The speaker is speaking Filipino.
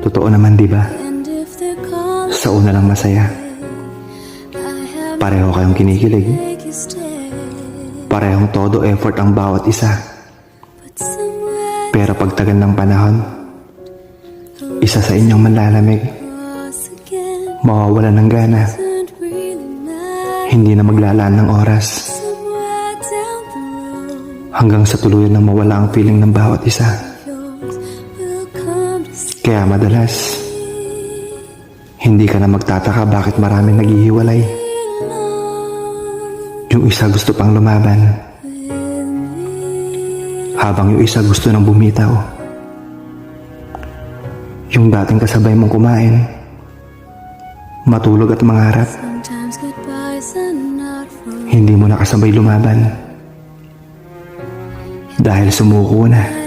Totoo naman, di ba? Sa una lang masaya. Pareho kayong kinikilig. Parehong todo effort ang bawat isa. Pero pagtagal ng panahon, isa sa inyong manlalamig, mawawala ng gana, hindi na maglalaan ng oras, hanggang sa tuluyan ng mawala ang feeling ng bawat isa. Kaya madalas, hindi ka na magtataka bakit maraming naghihiwalay. Yung isa gusto pang lumaban, habang yung isa gusto nang bumitaw. Yung dating kasabay mong kumain, matulog at mangarap, hindi mo na kasabay lumaban dahil sumuko na.